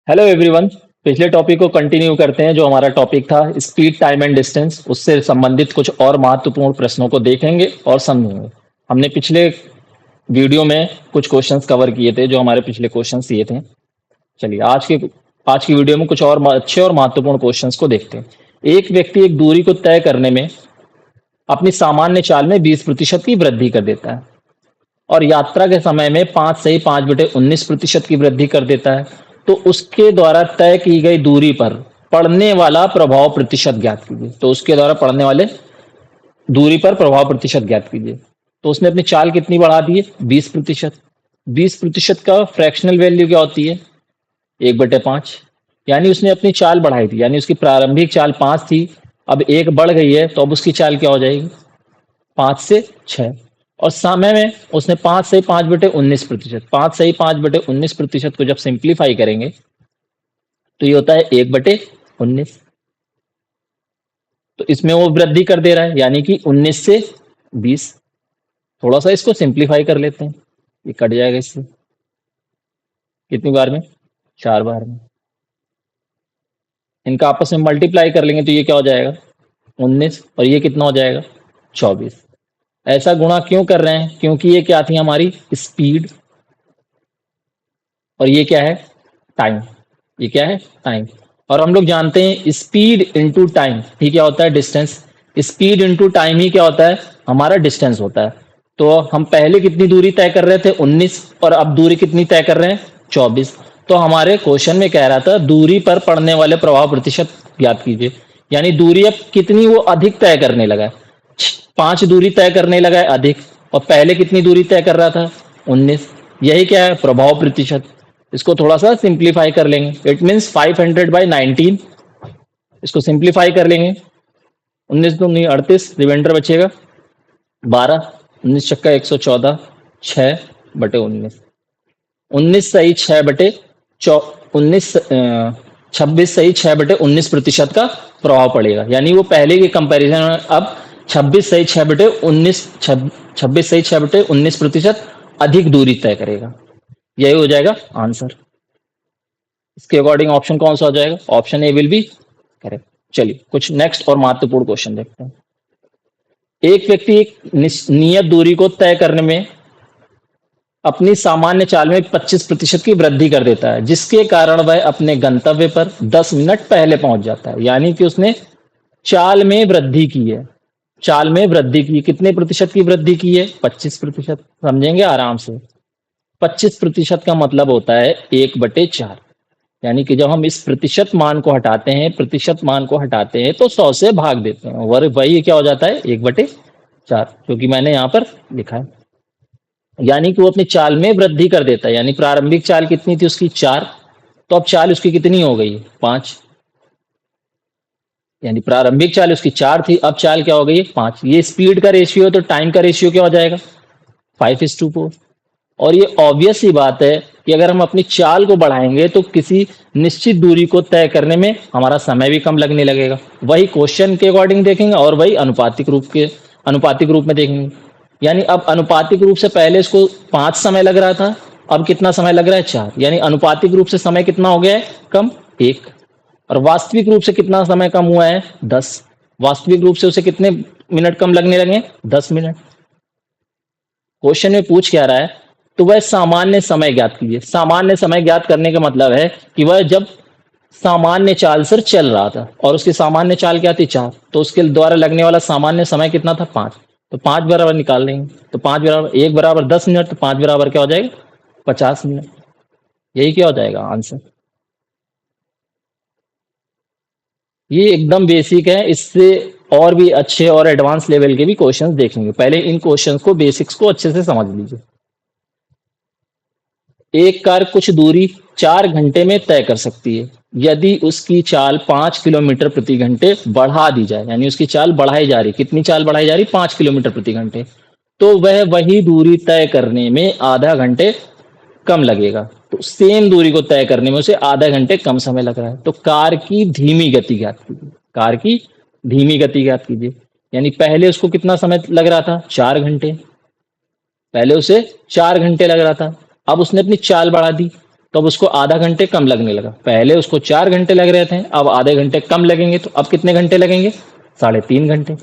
Hello everyone. पिछले topic को continue करते हैं। जो हमारा टॉपिक था स्पीड टाइम एंड डिस्टेंस, उससे संबंधित कुछ और महत्वपूर्ण प्रश्नों को देखेंगे और समझेंगे। हमने पिछले वीडियो में कुछ क्वेश्चंस कवर किए थे, जो हमारे पिछले क्वेश्चंस ये थे। चलिए आज की वीडियो में कुछ और अच्छे और महत्वपूर्ण क्वेश्चंस को देखते हैं। एक व्यक्ति एक दूरी को तय करने में अपनी सामान्य चाल में 20% की वृद्धि कर देता है और यात्रा के समय में 5/5/19% की वृद्धि कर देता है। तो उसके द्वारा तय की गई दूरी पर पड़ने वाला प्रभाव प्रतिशत ज्ञात कीजिए। तो उसके द्वारा पड़ने वाले दूरी पर प्रभाव प्रतिशत ज्ञात कीजिए। तो उसने अपनी चाल कितनी बढ़ा दी है? 20%। 20% का फ्रैक्शनल वैल्यू क्या होती है? 1/5। यानी उसने अपनी चाल बढ़ाई थी, यानी उसकी प्रारंभिक चाल 5 थी, अब 1 बढ़ गई है, तो अब उसकी चाल क्या हो जाएगी? 5 से 6। और समय में उसने 5 से 5/19%, 5 से 5/19% को जब सिंप्लीफाई करेंगे तो ये होता है 1/19। तो इसमें वो वृद्धि कर दे रहा है, यानी कि 19 से 20। थोड़ा सा इसको सिंप्लीफाई कर लेते हैं, ये कट जाएगा इससे। कितनी बार में? 4 बार में। इनका आपस में मल्टीप्लाई कर लेंगे तो ये क्या हो जाएगा? 19। और ये कितना हो जाएगा? 24। ऐसा गुणा क्यों कर रहे हैं? क्योंकि ये क्या थी? हमारी स्पीड। और ये क्या है? टाइम। ये क्या है? टाइम। और हम लोग जानते हैं स्पीड इनटू टाइम ही क्या होता है? डिस्टेंस। स्पीड इनटू टाइम ही क्या होता है? हमारा डिस्टेंस होता है। तो हम पहले कितनी दूरी तय कर रहे थे? 19। और अब दूरी कितनी तय कर रहे हैं? 24। तो हमारे क्वेश्चन में कह रहा था दूरी पर पड़ने वाले प्रभाव प्रतिशत ज्ञात कीजिए। यानी दूरी अब कितनी वो अधिक तय करने लगा है। 5 दूरी तय करने लगा है अधिक, और पहले कितनी दूरी तय कर रहा था? 19। यही क्या है? प्रभाव प्रतिशत। इसको थोड़ा सा सिंप्लीफाई कर लेंगे। It means 500/19। इसको सिंप्लीफाई कर लेंगे। 19 दूनी 38, रिमाइंडर बचेगा 12। 19 छक्का 114, 6/19। 19 सही 26 सही 6/19% का प्रभाव पड़ेगा। यानी वो पहले के कंपैरिजन में अब 26 सही 6/19, 26 सही 6/19% अधिक दूरी तय करेगा। यही हो जाएगा आंसर। इसके अकॉर्डिंग ऑप्शन कौन सा हो जाएगा? Option A will be correct. चलिए कुछ नेक्स्ट और महत्वपूर्ण क्वेश्चन देखते हैं। एक व्यक्ति एक नियत दूरी को तय करने में अपनी सामान्य चाल में 25% की वृद्धि कर देता है, जिसके कारण वह अपने गंतव्य पर 10 मिनट पहले पहुंच जाता है। यानी कि उसने चाल में वृद्धि की है। चाल में वृद्धि की, कितने प्रतिशत की वृद्धि की है? 25%। समझेंगे आराम से। 25% का मतलब होता है 1/4। यानी कि जब हम इस प्रतिशत मान को हटाते हैं, तो 100 से भाग देते हैं, और वही क्या हो जाता है? 1/4, क्योंकि मैंने यहां पर लिखा है। यानी कि वो अपनी चाल में वृद्धि कर देता है। यानी प्रारंभिक चाल कितनी थी उसकी? 4। तो अब चाल उसकी कितनी हो गई? 5। यानी प्रारंभिक चाल उसकी 4 थी, अब चाल क्या हो गई? 5। ये स्पीड का रेशियो है, तो टाइम का रेशियो क्या हो जाएगा? 5:4। और ये ऑब्वियस ही बात है कि अगर हम अपनी चाल को बढ़ाएंगे तो किसी निश्चित दूरी को तय करने में हमारा समय भी कम लगने लगेगा। वही क्वेश्चन के अकॉर्डिंग देखेंगे और वही अनुपातिक रूप में देखेंगे। यानी अब अनुपातिक रूप से पहले इसको 5 समय लग रहा था, अब कितना समय लग रहा है? 4। यानी अनुपातिक रूप से समय कितना हो गया है? कम, 1। और वास्तविक रूप से कितना समय कम हुआ है? 10। वास्तविक रूप से उसे कितने मिनट कम लगने लगे? 10 मिनट। क्वेश्चन में पूछ क्या रहा है? तो वह सामान्य समय ज्ञात कीजिए। सामान्य समय ज्ञात करने का मतलब है कि वह जब सामान्य चाल से चल रहा था, और उसकी सामान्य चाल क्या थी? 4। तो उसके द्वारा लगने वाला सामान्य समय कितना था? 5। तो 5 बराबर निकाल लेंगे, तो 5 बराबर 1 बराबर 10 मिनट, तो 5 बराबर क्या हो जाएगा? 50 मिनट। यही क्या हो जाएगा आंसर। ये एकदम बेसिक है। इससे और भी अच्छे और एडवांस लेवल के भी क्वेश्चंस देखेंगे। पहले इन क्वेश्चंस को, बेसिक्स को अच्छे से समझ लीजिए। एक कार कुछ दूरी 4 घंटे में तय कर सकती है यदि उसकी चाल 5 किलोमीटर प्रति घंटे बढ़ा दी जाए। यानी उसकी चाल बढ़ाई जा रही, कितनी चाल बढ़ाई जा रही? 5 किलोमीटर प्रति घंटे। तो वह वही दूरी तय करने में आधा घंटे कम लगेगा। तो सेम दूरी को तय करने में उसे आधा घंटे कम समय लग रहा है। तो कार की धीमी गति ज्ञात कीजिए। कार की धीमी गति ज्ञात कीजिए। यानी पहले उसको कितना समय लग रहा था? 4 घंटे। पहले उसे 4 घंटे लग रहा था, अब उसने अपनी चाल बढ़ा दी। तो अब उसको आधा घंटे कम लगने लगा। पहले उसको 4 घंटे लग रहे थे, अब आधे घंटे कम लगेंगे, तो अब कितने घंटे लगेंगे? 3.5 घंटे,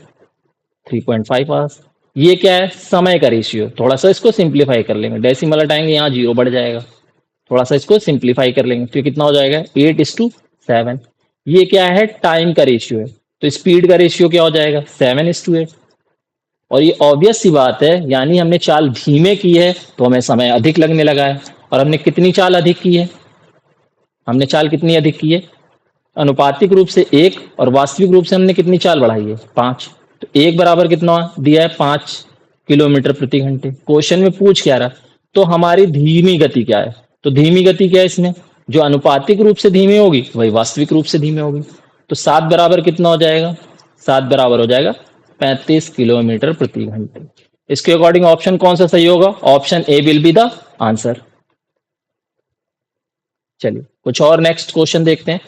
3.5 आवर्स। ये क्या है? समय का रेशियो। थोड़ा सा इसको सिंप्लीफाई कर लेंगे, डेसिमल हटाएंगे, यहाँ 0 बढ़ जाएगा। थोड़ा सा इसको सिंप्लीफाई कर लेंगे तो कितना हो जाएगा? 8:7। ये क्या है? टाइम का रेशियो है। तो स्पीड का रेशियो क्या हो जाएगा? 7:8। और ये ऑब्वियस सी बात है, यानी हमने चाल धीमे की है तो हमें समय अधिक लगने लगा है। और हमने कितनी चाल अधिक की है? हमने चाल कितनी अधिक की है? अनुपातिक रूप से 1, और वास्तविक रूप से हमने कितनी चाल बढ़ाई है? 5। तो 1 बराबर कितना दिया है? 5 किलोमीटर प्रति घंटे। क्वेश्चन में पूछ क्या रहा? तो हमारी धीमी गति क्या है? तो धीमी गति क्या है इसमें? जो अनुपातिक रूप से धीमी होगी वही वास्तविक रूप से धीमी होगी। तो 7 बराबर कितना हो जाएगा? 7 बराबर हो जाएगा 35 किलोमीटर प्रति घंटे। इसके अकॉर्डिंग ऑप्शन कौन सा सही होगा? Option A will be the answer. चलिए कुछ और नेक्स्ट क्वेश्चन देखते हैं।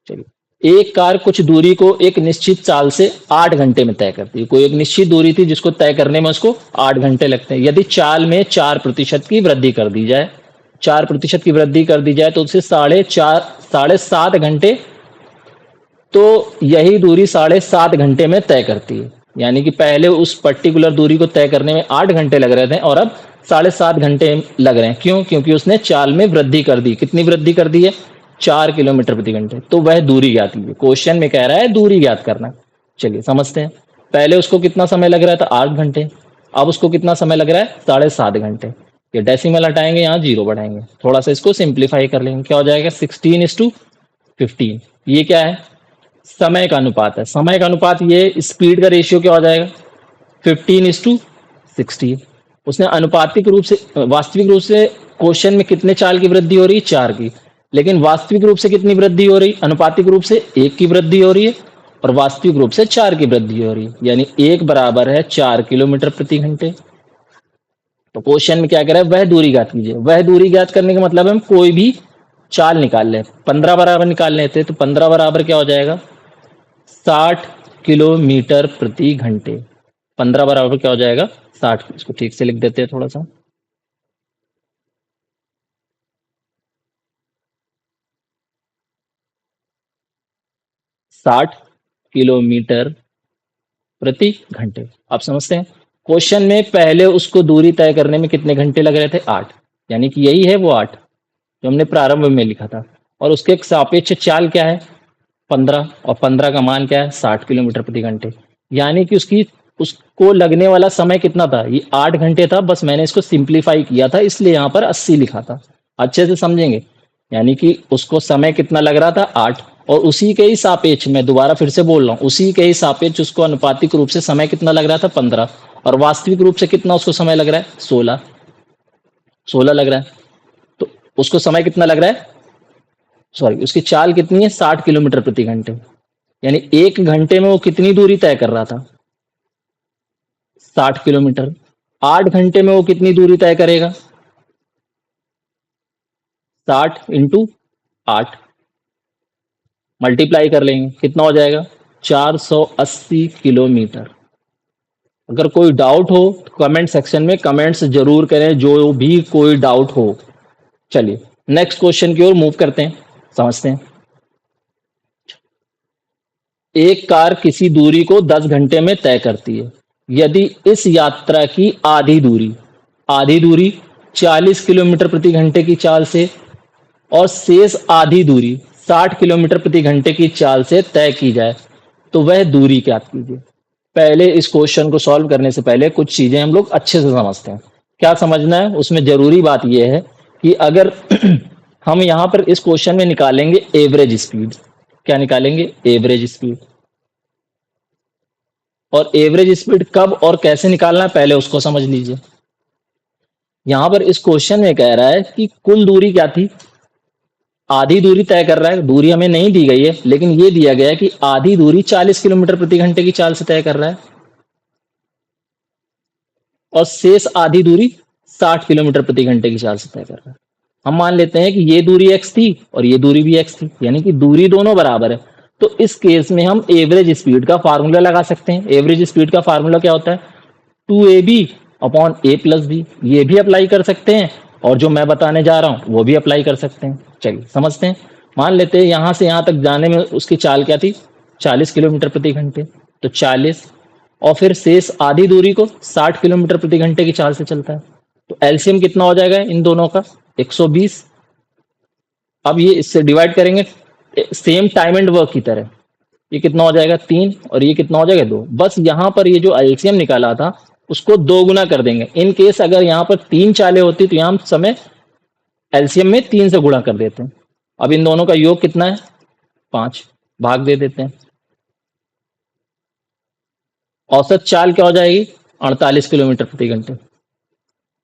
चलिए, एक कार कुछ दूरी को एक निश्चित चाल से 8 घंटे में तय करती है। कोई एक निश्चित दूरी थी जिसको तय करने में उसको 8 घंटे लगते हैं। यदि चाल में 4% की वृद्धि कर दी जाए, 4% की वृद्धि कर दी जाए तो उससे 7.5 घंटे, तो यही दूरी 7.5 घंटे में तय करती है। यानी कि पहले उस पर्टिकुलर दूरी को तय करने में 8 घंटे लग रहे थे और अब 7.5 घंटे लग रहे हैं। क्यों? क्योंकि उसने चाल में वृद्धि कर दी। कितनी वृद्धि कर दी है? 4 किलोमीटर प्रति घंटे। तो वह दूरी ज्ञात कीजिए। क्वेश्चन में कह रहा है दूरी ज्ञात करना। चलिए समझते हैं। पहले उसको कितना समय लग रहा था? 8 घंटे। अब उसको कितना समय लग रहा है? 7.5 घंटे। ये डेसिमल हटाएंगे, यहाँ 0 बढ़ाएंगे। थोड़ा सा इसको सिंप्लीफाई कर लेंगे, क्या हो जाएगा? 16:15। ये क्या है? समय का अनुपात है। समय का अनुपात, ये स्पीड का रेशियो क्या हो जाएगा? 15:16। उसने अनुपातिक रूप से, वास्तविक रूप से क्वेश्चन में कितने चाल की वृद्धि हो रही है? 4 की। लेकिन वास्तविक रूप से कितनी वृद्धि हो रही? अनुपातिक रूप से 1 की वृद्धि हो रही है और वास्तविक रूप से 4 की वृद्धि हो रही है। यानी 1 बराबर है 4 किलोमीटर प्रति घंटे। तो क्वेश्चन में क्या कह रहा है? वह दूरी ज्ञात कीजिए। वह दूरी ज्ञात करने का मतलब हम कोई भी चाल निकाल लें। 15 बराबर निकाल लेते तो 15 बराबर क्या हो जाएगा? 60 किलोमीटर प्रति घंटे। 15 बराबर क्या हो जाएगा? 60। इसको ठीक से लिख देते हैं थोड़ा सा। साठ किलोमीटर प्रति घंटे। आप समझते हैं? क्वेश्चन में पहले उसको दूरी तय करने में कितने घंटे लग रहे थे? 8। यानी कि यही है वो 8 जो हमने प्रारंभ में लिखा था। और उसके एक सापेक्ष चाल क्या है? 15। और 15 का मान क्या है? 60 किलोमीटर प्रति घंटे। यानी कि उसको लगने वाला समय कितना था? ये 8 घंटे था। बस मैंने इसको सिंप्लीफाई किया था, इसलिए यहाँ पर 80 लिखा था। अच्छे से समझेंगे। यानी कि उसको समय कितना लग रहा था? 8। और उसी के ही सापेक्ष, मैं दोबारा फिर से बोल रहा हूँ, उसी के ही सापेक्ष उसको अनुपातिक रूप से समय कितना लग रहा था? 15। और वास्तविक रूप से कितना उसको समय लग रहा है? 16 लग रहा है। तो उसको समय कितना लग रहा है? सॉरी, उसकी चाल कितनी है? 60 किलोमीटर प्रति घंटे। यानी 1 घंटे में वो कितनी दूरी तय कर रहा था? 60 किलोमीटर। 8 घंटे में वो कितनी दूरी तय करेगा? 60 इंटू 8 मल्टीप्लाई कर लेंगे, कितना हो जाएगा? 480 किलोमीटर। अगर कोई डाउट हो तो कमेंट सेक्शन में कमेंट्स जरूर करें, जो भी कोई डाउट हो। चलिए नेक्स्ट क्वेश्चन की ओर मूव करते हैं, समझते हैं। एक कार किसी दूरी को 10 घंटे में तय करती है। यदि इस यात्रा की आधी दूरी 40 किलोमीटर प्रति घंटे की चाल से और शेष आधी दूरी 60 किलोमीटर प्रति घंटे की चाल से तय की जाए तो वह दूरी क्या कीजिए। पहले इस क्वेश्चन को सॉल्व करने से पहले कुछ चीजें हम लोग अच्छे से समझते हैं। क्या समझना है? उसमें जरूरी बात यह है कि अगर हम यहां पर इस क्वेश्चन में निकालेंगे एवरेज स्पीड। क्या निकालेंगे? Average speed. और एवरेज स्पीड कब और कैसे निकालना है पहले उसको समझ लीजिए। यहां पर इस क्वेश्चन में कह रहा है कि कुल दूरी क्या थी? आधी दूरी तय कर रहा है। दूरी हमें नहीं दी गई है, लेकिन ये दिया गया है कि आधी दूरी 40 किलोमीटर प्रति घंटे की चाल से तय कर रहा है और शेष आधी दूरी 60 किलोमीटर प्रति घंटे की चाल से तय कर रहा है। हम मान लेते हैं कि ये दूरी x थी और ये दूरी भी x थी, यानी कि दूरी दोनों बराबर है। तो इस केस में हम एवरेज स्पीड का फार्मूला लगा सकते हैं। एवरेज स्पीड का फार्मूला क्या होता है? 2ab upon a plus B. ये भी अप्लाई कर सकते हैं और जो मैं बताने जा रहा हूँ वो भी अप्लाई कर सकते हैं। चलिए समझते हैं। मान लेते हैं यहाँ से यहाँ तक जाने में उसकी चाल क्या थी, 40 किलोमीटर प्रति घंटे। तो 40 और फिर शेष आधी दूरी को 60 किलोमीटर प्रति घंटे की चाल से चलता है। तो एलसीएम कितना हो जाएगा इन दोनों का, 120। अब ये इससे डिवाइड करेंगे सेम टाइम एंड वर्क की तरह। ये कितना हो जाएगा 3 और ये कितना हो जाएगा 2। बस यहाँ पर ये जो एलसीएम निकाला था उसको 2 गुना कर देंगे। इन केस अगर यहाँ पर 3 चालें होती तो यहाँ हम समय एलसीएम में 3 से गुणा कर देते हैं। अब इन दोनों का योग कितना है, 5, भाग दे देते हैं। औसत चाल क्या हो जाएगी, 48 किलोमीटर प्रति घंटे।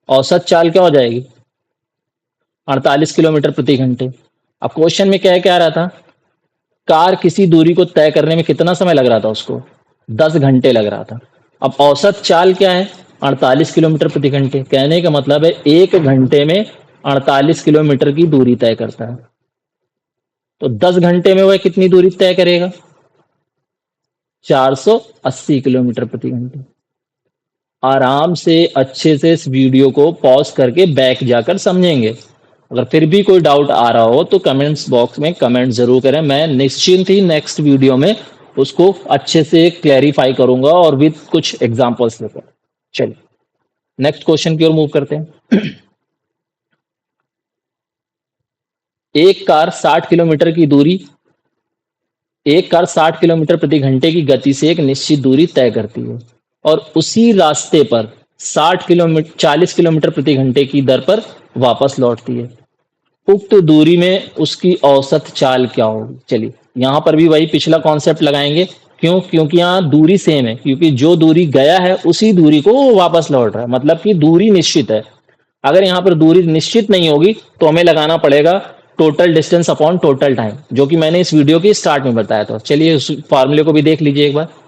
औसत चाल क्या हो जाएगी, 48 किलोमीटर प्रति घंटे। अब क्वेश्चन में क्या क्या आ रहा था, कार किसी दूरी को तय करने में कितना समय लग रहा था उसको, 10 घंटे लग रहा था। अब औसत चाल क्या है, 48 किलोमीटर प्रति घंटे। कहने का मतलब है 1 घंटे में 48 किलोमीटर की दूरी तय करता है। तो 10 घंटे में वह कितनी दूरी तय करेगा, 480 किलोमीटर प्रति घंटे। आराम से अच्छे से इस वीडियो को पॉज करके बैक जाकर समझेंगे। अगर फिर भी कोई डाउट आ रहा हो तो कमेंट्स बॉक्स में कमेंट जरूर करें। मैं निश्चिंत ही नेक्स्ट वीडियो में उसको अच्छे से क्लैरिफाई करूंगा और विद कुछ एग्जांपल्स लेकर। चलिए नेक्स्ट क्वेश्चन की ओर मूव करते हैं। एक कार 60 किलोमीटर की दूरी एक कार 60 किलोमीटर प्रति घंटे की गति से एक निश्चित दूरी तय करती है और उसी रास्ते पर 40 किलोमीटर प्रति घंटे की दर पर वापस लौटती है। उक्त दूरी में उसकी औसत चाल क्या होगी। चलिए यहां पर भी वही पिछला कॉन्सेप्ट लगाएंगे। क्यों, क्योंकि यहाँ दूरी सेम है, क्योंकि जो दूरी गया है उसी दूरी को वो वापस लौट रहा है, मतलब कि दूरी निश्चित है। अगर यहाँ पर दूरी निश्चित नहीं होगी तो हमें लगाना पड़ेगा total distance upon total time, जो कि मैंने इस वीडियो के स्टार्ट में बताया था। चलिए उस फॉर्मूले को भी देख लीजिए एक बार।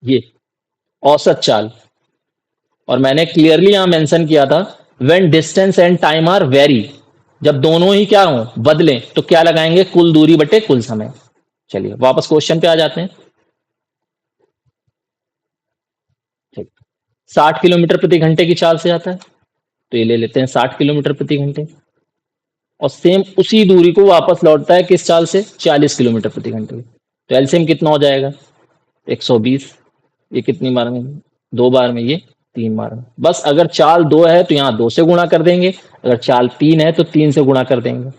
ये औसत चाल, और मैंने क्लियरली यहां मेंशन किया था when distance and time are vary, जब दोनों ही क्या हो बदलें तो क्या लगाएंगे, कुल दूरी बटे कुल समय। चलिए वापस क्वेश्चन पे आ जाते हैं। 60 किलोमीटर प्रति घंटे की चाल से आता है तो ये ले लेते हैं 60 किलोमीटर प्रति घंटे, और सेम उसी दूरी को वापस लौटता है किस चाल से, 40 किलोमीटर प्रति घंटे। तो एलसीएम कितना हो जाएगा, 120। ये कितनी बार में, 2 बार में, ये 3 बार में। बस अगर चाल 2 है तो यहाँ 2 से गुणा कर देंगे, अगर चाल 3 है तो 3 से गुणा कर देंगे।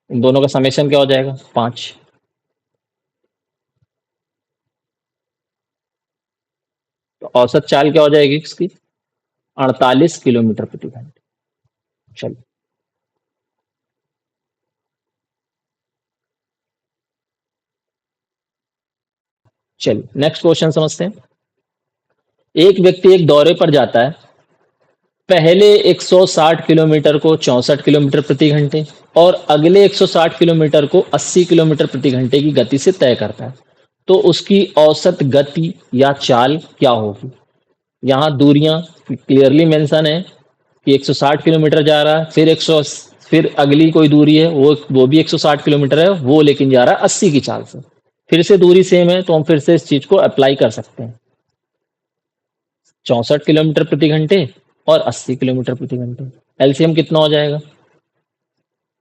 इन दोनों का समेशन क्या हो जाएगा, 5। तो औसत चाल क्या हो जाएगी इसकी, 48 किलोमीटर प्रति घंटे। चलिए चलिए नेक्स्ट क्वेश्चन समझते हैं। एक व्यक्ति एक दौरे पर जाता है, पहले 160 किलोमीटर को 64 किलोमीटर प्रति घंटे और अगले 160 किलोमीटर को 80 किलोमीटर प्रति घंटे की गति से तय करता है, तो उसकी औसत गति या चाल क्या होगी। यहाँ दूरियां क्लियरली मेंशन है कि 160 किलोमीटर जा रहा है, फिर अगली कोई दूरी है वो भी 160 किलोमीटर है, वो लेकिन जा रहा है 80 की चाल से। फिर से दूरी सेम है तो हम फिर से इस चीज को अप्लाई कर सकते हैं। 64 किलोमीटर प्रति घंटे और 80 किलोमीटर प्रति घंटे, एलसीएम कितना हो जाएगा,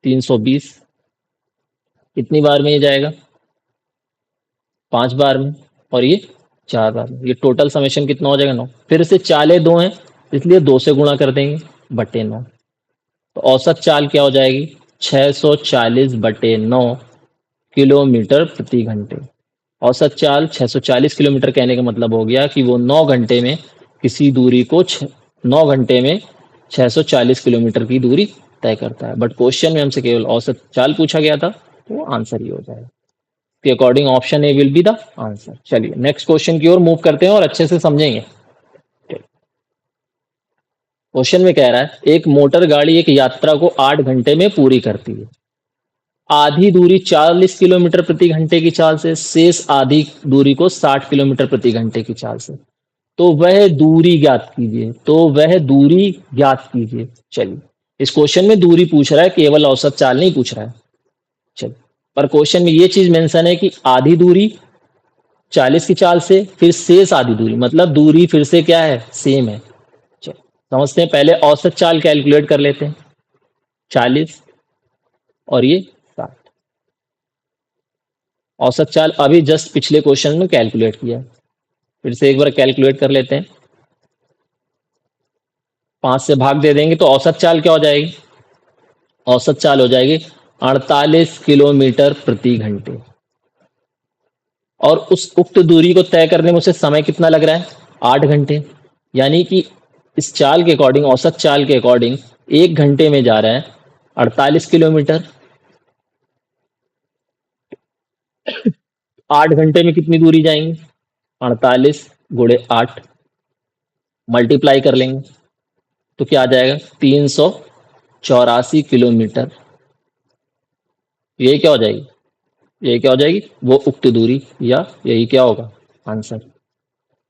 320। कितनी बार में ये जाएगा, 5 बार में, और ये 4 बार में। ये टोटल समेशन कितना हो जाएगा, 9। फिर से चाले 2 हैं इसलिए 2 से गुणा कर देंगे बटे 9। तो औसत चाल क्या हो जाएगी, 640 बटे 9 किलोमीटर प्रति घंटे। औसत चाल 640 किलोमीटर कहने का मतलब हो गया कि वो 9 घंटे में किसी दूरी को 9 घंटे में 640 किलोमीटर की दूरी तय करता है। बट क्वेश्चन में हमसे केवल औसत चाल पूछा गया था तो वो आंसर ही हो जाएगा। के according option A will be the answer. चलिए नेक्स्ट क्वेश्चन की ओर मूव करते हैं और अच्छे से समझेंगे। क्वेश्चन में कह रहा है एक मोटर गाड़ी एक यात्रा को 8 घंटे में पूरी करती है। आधी दूरी 40 किलोमीटर प्रति घंटे की चाल से, शेष आधी दूरी को 60 किलोमीटर प्रति घंटे की चाल से। तो वह दूरी ज्ञात कीजिए। चलिए इस क्वेश्चन में दूरी पूछ रहा है, केवल औसत चाल नहीं पूछ रहा है। चलिए पर क्वेश्चन में ये चीज मेंशन है कि आधी दूरी 40 की चाल से, फिर शेष आधी दूरी, मतलब दूरी फिर से क्या है, सेम है। चलो समझते हैं, पहले औसत चाल कैलकुलेट कर लेते हैं। 40 और ये 60। औसत चाल अभी जस्ट पिछले क्वेश्चन में कैलकुलेट किया है, फिर से एक बार कैलकुलेट कर लेते हैं। 5 से भाग दे देंगे तो औसत चाल क्या हो जाएगी, औसत चाल हो जाएगी 48 किलोमीटर प्रति घंटे। और उस उक्त दूरी को तय करने में उसे समय कितना लग रहा है, 8 घंटे। यानी कि इस चाल के अकॉर्डिंग, औसत चाल के अकॉर्डिंग 1 घंटे में जा रहा है 48 किलोमीटर। 8 घंटे में कितनी दूरी जाएंगी, 48 गुणे 8 मल्टीप्लाई कर लेंगे तो क्या आ जाएगा, 384 किलोमीटर। ये क्या हो जाएगी, ये क्या हो जाएगी, वो उक्त दूरी, या यही क्या होगा answer,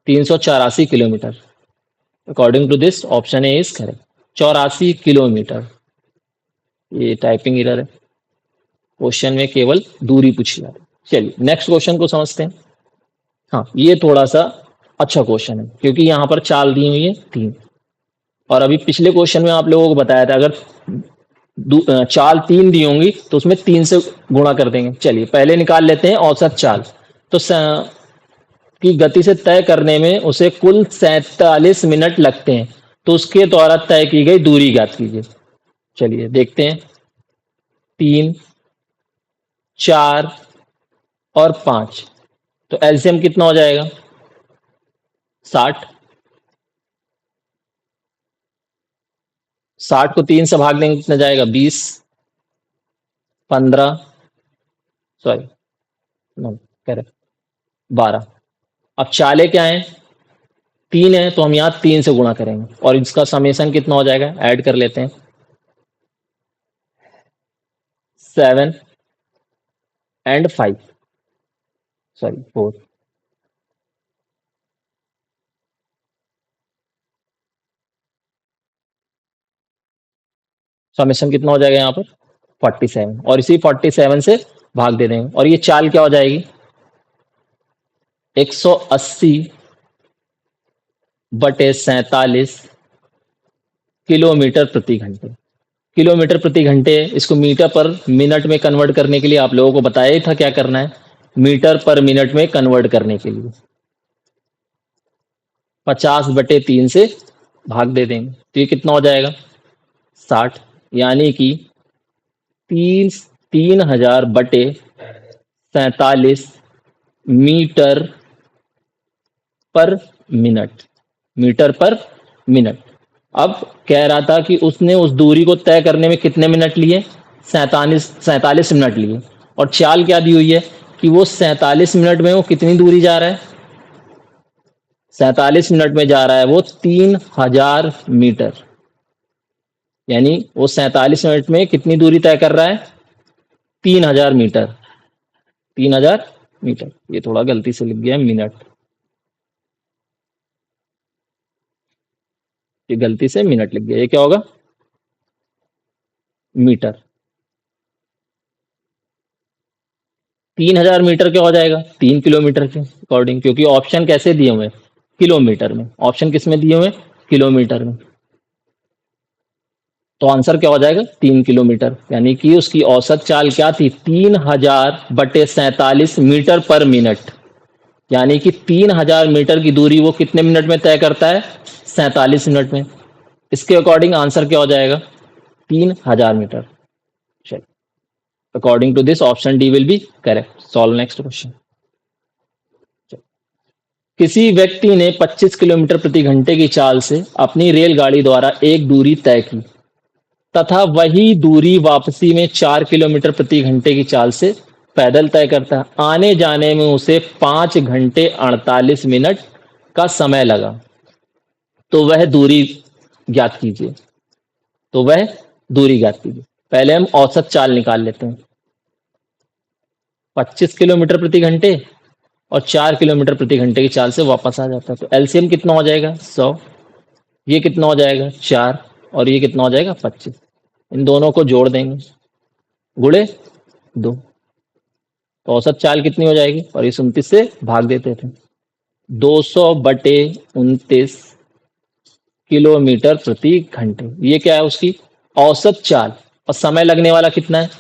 384 kilometre. According to this option a is correct, 84 kilometre. ये टाइपिंग एरर है, क्वेश्चन में केवल दूरी पूछी जा रही है। चलिए नेक्स्ट क्वेश्चन को समझते हैं। हाँ ये थोड़ा सा अच्छा क्वेश्चन है, क्योंकि यहाँ पर चाल दी हुई है 3, और अभी पिछले क्वेश्चन में आप लोगों को बताया था अगर चाल 3 दी होंगी तो उसमें 3 से गुणा कर देंगे। चलिए पहले निकाल लेते हैं औसत चाल। तो की गति से तय करने में उसे कुल 47 मिनट लगते हैं, तो उसके द्वारा तय की गई दूरी ज्ञात कीजिए। चलिए देखते हैं, 3, 4 और 5, तो एलसीएम कितना हो जाएगा, 60। 60 को 3 से भाग देंगे कितना जाएगा, 20, 15, सॉरी नो करेक्ट, 12। अब चाले क्या है, 3 है, तो हम यहाँ 3 से गुणा करेंगे और इसका समेशन कितना हो जाएगा, ऐड कर लेते हैं, 7 एंड 5, सॉरी 4। समेशन कितना हो जाएगा यहाँ पर, 47, और इसी 47 से भाग दे देंगे और ये चाल क्या हो जाएगी, 180 बटे 47 किलोमीटर प्रति घंटे। किलोमीटर प्रति घंटे, इसको मीटर पर मिनट में कन्वर्ट करने के लिए आप लोगों को बताया ही था क्या करना है, मीटर पर मिनट में कन्वर्ट करने के लिए 50/3 से भाग दे देंगे तो ये कितना हो जाएगा, 60। यानी कि 3000/47 मीटर पर मिनट, मीटर पर मिनट। अब कह रहा था कि उसने उस दूरी को तय करने में कितने मिनट लिए, 47 मिनट लिए, और चाल क्या दी हुई है कि वो 47 मिनट में वो कितनी दूरी जा रहा है, 47 मिनट में जा रहा है वो 3000 मीटर। यानी वो 47 मिनट में कितनी दूरी तय कर रहा है, 3000 मीटर। 3000 मीटर, ये थोड़ा गलती से लिख गया मिनट, ये गलती से मिनट लिख गया, ये क्या होगा, मीटर। 3000 मीटर क्या हो जाएगा, 3 किलोमीटर के अकॉर्डिंग, क्योंकि ऑप्शन कैसे दिए हुए, किलोमीटर में, ऑप्शन किस में दिए हुए, किलोमीटर में। तो आंसर क्या हो जाएगा, 3 किलोमीटर। यानी कि उसकी औसत चाल क्या थी, 3000/47 मीटर पर मिनट। यानी कि 3000 मीटर की दूरी वो कितने मिनट में तय करता है, 47 मिनट में। इसके अकॉर्डिंग आंसर क्या हो जाएगा, 3000 मीटर। चलिए, according to this option d will be correct. Solve next question. किसी व्यक्ति ने 25 किलोमीटर प्रति घंटे की चाल से अपनी रेलगाड़ी द्वारा एक दूरी तय की तथा वही दूरी वापसी में 4 किलोमीटर प्रति घंटे की चाल से पैदल तय करता है। आने जाने में उसे 5 घंटे 48 मिनट का समय लगा, तो वह दूरी ज्ञात कीजिए। तो वह दूरी ज्ञात कीजिए। पहले हम औसत चाल निकाल लेते हैं, 25 किलोमीटर प्रति घंटे और 4 किलोमीटर प्रति घंटे की चाल से वापस आ जाता है, तो एलसीएम कितना हो जाएगा, 100। ये कितना हो जाएगा, 4, और ये कितना हो जाएगा, 25। इन दोनों को जोड़ देंगे, गुणे 2, तो औसत चाल कितनी हो जाएगी, और इस 29 से भाग देते थे। 200/29 किलोमीटर प्रति घंटे, ये क्या है उसकी औसत चाल, और समय लगने वाला कितना है,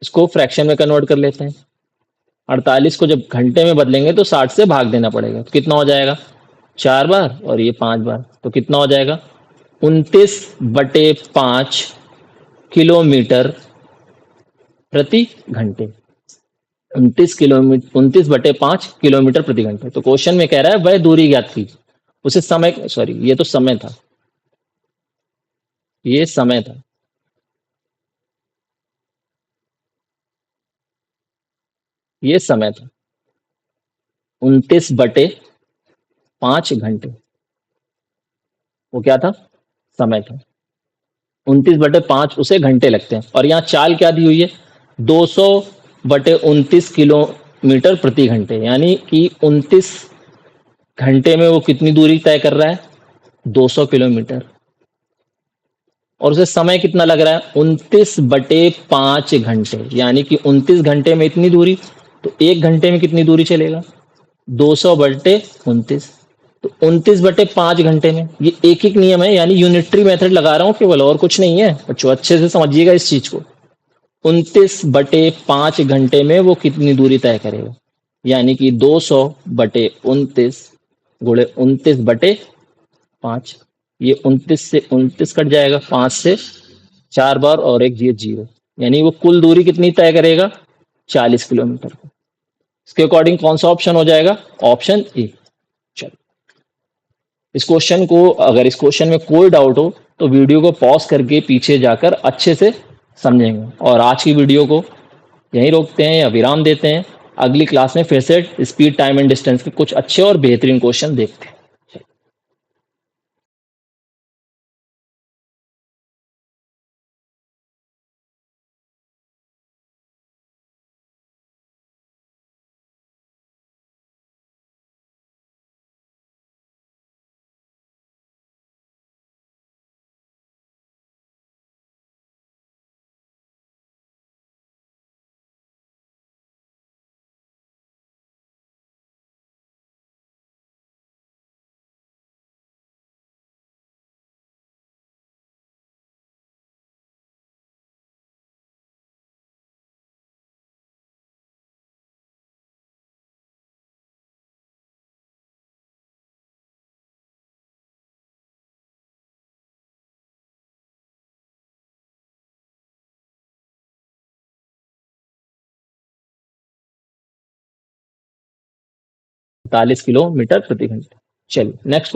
इसको फ्रैक्शन में कन्वर्ट कर लेते हैं। 48 को जब घंटे में बदलेंगे तो 60 से भाग देना पड़ेगा, तो कितना हो जाएगा 4 बार और ये 5 बार, तो कितना हो जाएगा 29/5 किलोमीटर प्रति घंटे। 29/5 किलोमीटर प्रति घंटे। तो क्वेश्चन में कह रहा है वह दूरी ज्ञात कीजिए, उसे समय, सॉरी ये तो समय था, ये समय था, ये समय था 29/5 घंटे, वो क्या था, समय था। 29/5 उसे घंटे लगते हैं, और यहाँ चाल क्या दी हुई है 200/29 किलोमीटर प्रति घंटे, यानी कि 29 घंटे में वो कितनी दूरी तय कर रहा है 200 किलोमीटर, और उसे समय कितना लग रहा है 29/5 घंटे, यानी कि 29 घंटे में इतनी दूरी, तो 1 घंटे में कितनी दूरी चलेगा 200/29, तो 29/5 घंटे में, ये एक एक नियम है, यानी यूनिटरी मेथड लगा रहा हूँ केवल, और कुछ नहीं है बच्चों, अच्छे से समझिएगा इस चीज को। 29/5 घंटे में वो कितनी दूरी तय करेगा, यानी कि 200/29 गुणे 29/5, ये 29 से 29 कट जाएगा, 5 से 4 बार और एक ये 0, यानी वो कुल दूरी कितनी तय करेगा 40 किलोमीटर। इसके अकॉर्डिंग कौन सा ऑप्शन हो जाएगा, ऑप्शन ए। चलो, इस क्वेश्चन को, अगर इस क्वेश्चन में कोई डाउट हो तो वीडियो को पॉज करके पीछे जाकर अच्छे से समझेंगे, और आज की वीडियो को यहीं रोकते हैं या विराम देते हैं। अगली क्लास में फिर से स्पीड टाइम एंड डिस्टेंस के कुछ अच्छे और बेहतरीन क्वेश्चन देखते हैं। 45 किलोमीटर प्रति घंटे। चलिए नेक्स्ट